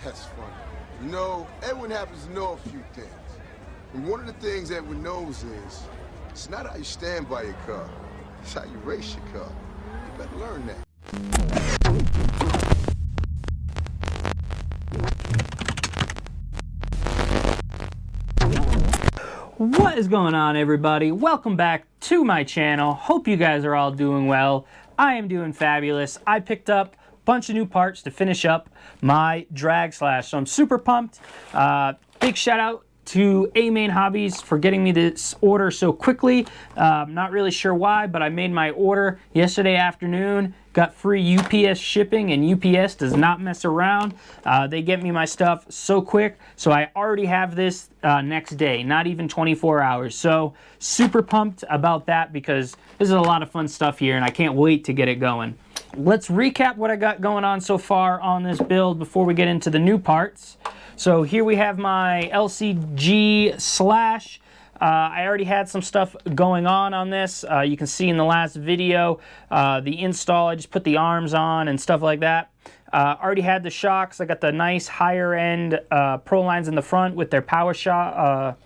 That's funny. You know, Edwin happens to know a few things. And one of the things Edwin knows is, it's not how you stand by your car, it's how you race your car. You better learn that. What is going on, everybody? Welcome back to my channel. Hope you guys are all doing well. I am doing fabulous. I picked up a bunch of new parts to finish up my drag slash, so I'm super pumped. Big shout out to A-Main Hobbies for getting me this order so quickly. Not really sure why, but I made my order yesterday afternoon, got free UPS shipping, and UPS does not mess around. They get me my stuff so quick, so I already have this next day, not even 24 hours. So super pumped about that because this is a lot of fun stuff here and I can't wait to get it going. Let's recap what I got going on so far on this build before we get into the new parts. So here we have my LCG slash. I already had some stuff going on this. You can see in the last video the install. I just put the arms on and stuff like that. Already had the shocks. I got the nice higher end Pro lines in the front with their power shock,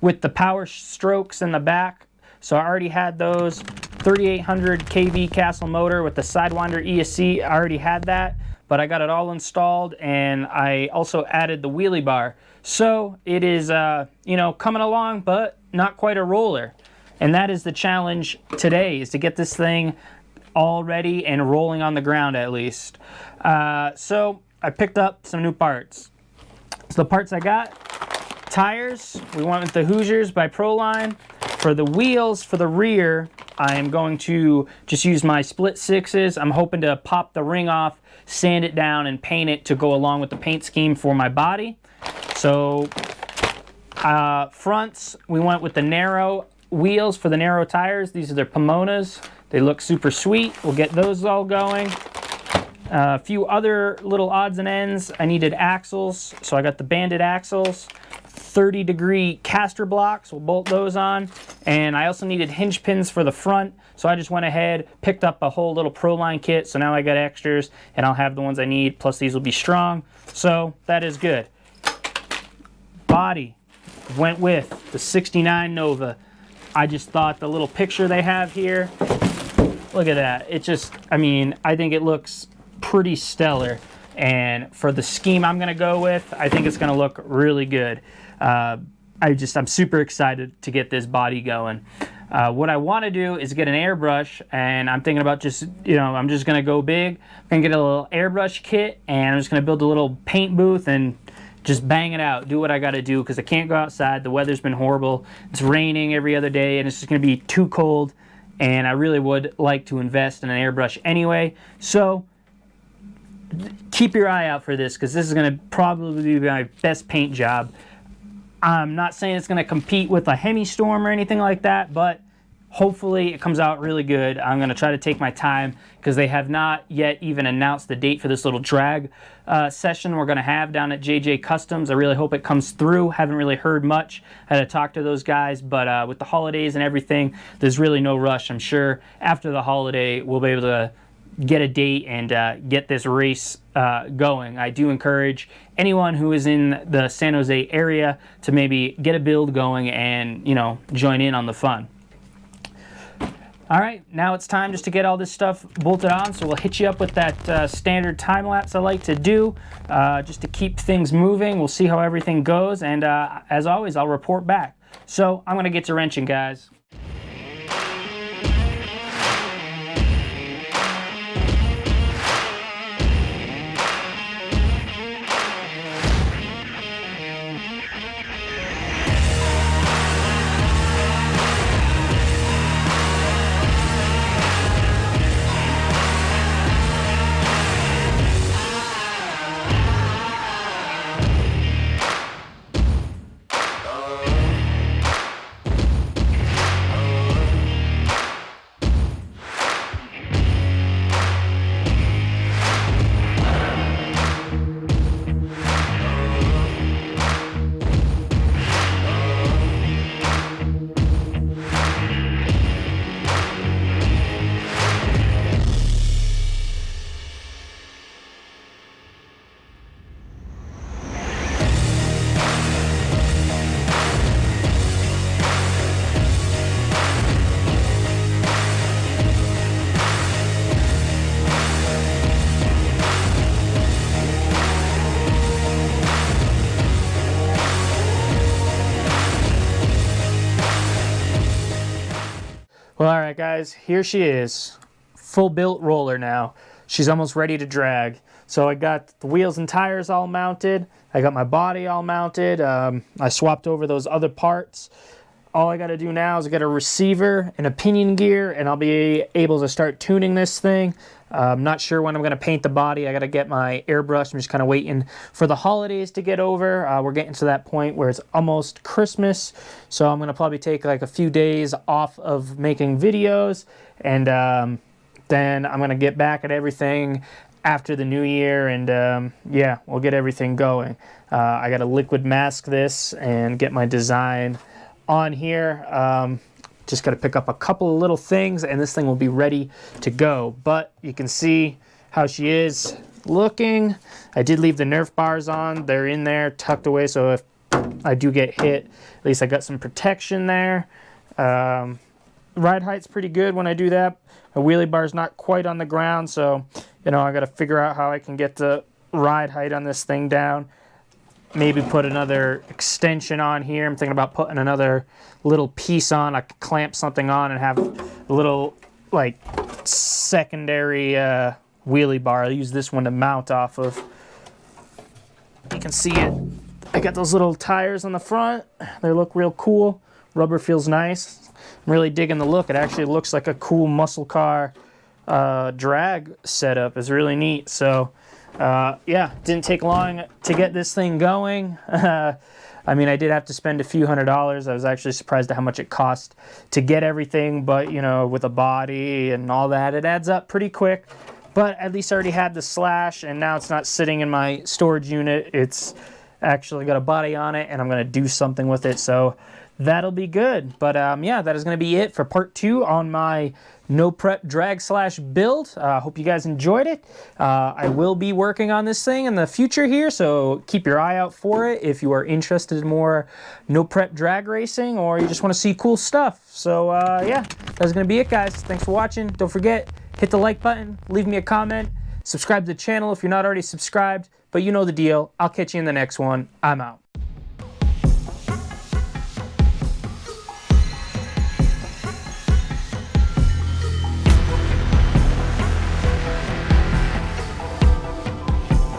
with the power strokes in the back. So I already had those. 3800 kV Castle motor with the Sidewinder ESC. I already had that, but I got it all installed, and I also added the wheelie bar. So it is, you know, coming along, but not quite a roller. And that is the challenge today, is to get this thing all ready and rolling on the ground at least. So I picked up some new parts. So the parts I got: tires, we went with the Hoosiers by Proline. For the wheels, for the rear, I am going to just use my split sixes. I'm hoping to pop the ring off, sand it down, and paint it to go along with the paint scheme for my body. So fronts, we went with the narrow wheels for the narrow tires. These are their Pomonas. They look super sweet. We'll get those all going. A few other little odds and ends. I needed axles, so I got the Bandit axles. 30-degree caster blocks, we'll bolt those on. And I also needed hinge pins for the front, so I just went ahead, picked up a whole little Proline kit, so now I got extras, and I'll have the ones I need, plus these will be strong, so that is good. Body, went with the 69 Nova. I just thought the little picture they have here, look at that. It just, I mean, I think it looks pretty stellar. And for the scheme I'm gonna go with, I think it's gonna look really good. I'm super excited to get this body going. What I wanna do is get an airbrush, and I'm thinking about just, you know, I'm just gonna go big. I'm gonna get a little airbrush kit, and I'm just gonna build a little paint booth and just bang it out, do what I gotta do, because I can't go outside. The weather's been horrible. It's raining every other day, and it's just gonna be too cold, and I really would like to invest in an airbrush anyway. So keep your eye out for this, because this is going to probably be my best paint job. I'm not saying it's going to compete with a Hemi-Storm or anything like that, but hopefully it comes out really good. I'm going to try to take my time, because they have not yet even announced the date for this little drag session we're going to have down at JJ Customs. I really hope it comes through. Haven't really heard much. I had to talk to those guys, but with the holidays and everything, there's really no rush. I'm sure after the holiday we'll be able to get a date and get this race going. I do encourage anyone who is in the San Jose area to maybe get a build going and, you know, join in on the fun. All right, now it's time just to get all this stuff bolted on, so we'll hit you up with that standard time lapse I like to do just to keep things moving. We'll see how everything goes, and as always, I'll report back. So I'm gonna get to wrenching, guys. Well, all right, guys, here she is. Full built roller now. She's almost ready to drag. So I got the wheels and tires all mounted. I got my body all mounted. I swapped over those other parts. All I got to do now is get a receiver and a pinion gear, and I'll be able to start tuning this thing. I'm not sure when I'm going to paint the body. I got to get my airbrush. I'm just kind of waiting for the holidays to get over. We're getting to that point where it's almost Christmas, so I'm going to probably take like a few days off of making videos, and then I'm going to get back at everything after the new year, and yeah, we'll get everything going. I got to liquid mask this and get my design on here. Just got to pick up a couple of little things and this thing will be ready to go. But you can see how she is looking. I did leave the Nerf bars on. They're in there tucked away, so if I do get hit, at least I got some protection there. Ride height's pretty good when I do that. My wheelie bar's not quite on the ground, so you know, I got to figure out how I can get the ride height on this thing down. Maybe put another extension on here. I'm thinking about putting another little piece on. I could clamp something on and have a little like secondary wheelie bar. I'll use this one to mount off of. You can see it. I got those little tires on the front. They look real cool. Rubber feels nice. I'm really digging the look. It actually looks like a cool muscle car drag setup. It's really neat. So yeah, didn't take long to get this thing going. I mean, I did have to spend a few $100s. I was actually surprised at how much it cost to get everything, but you know, with a body and all that, it adds up pretty quick. But at least I already had the slash, and now it's not sitting in my storage unit. It's actually got a body on it, and I'm gonna do something with it, so that'll be good. But yeah, that is gonna be it for part 2 on my no prep drag slash build. Hope you guys enjoyed it. I will be working on this thing in the future here, so keep your eye out for it if you are interested in more no prep drag racing or you just want to see cool stuff. So yeah, that's gonna be it, guys. Thanks for watching. Don't forget, hit the like button, leave me a comment, subscribe to the channel if you're not already subscribed, but you know the deal. I'll catch you in the next one. I'm out.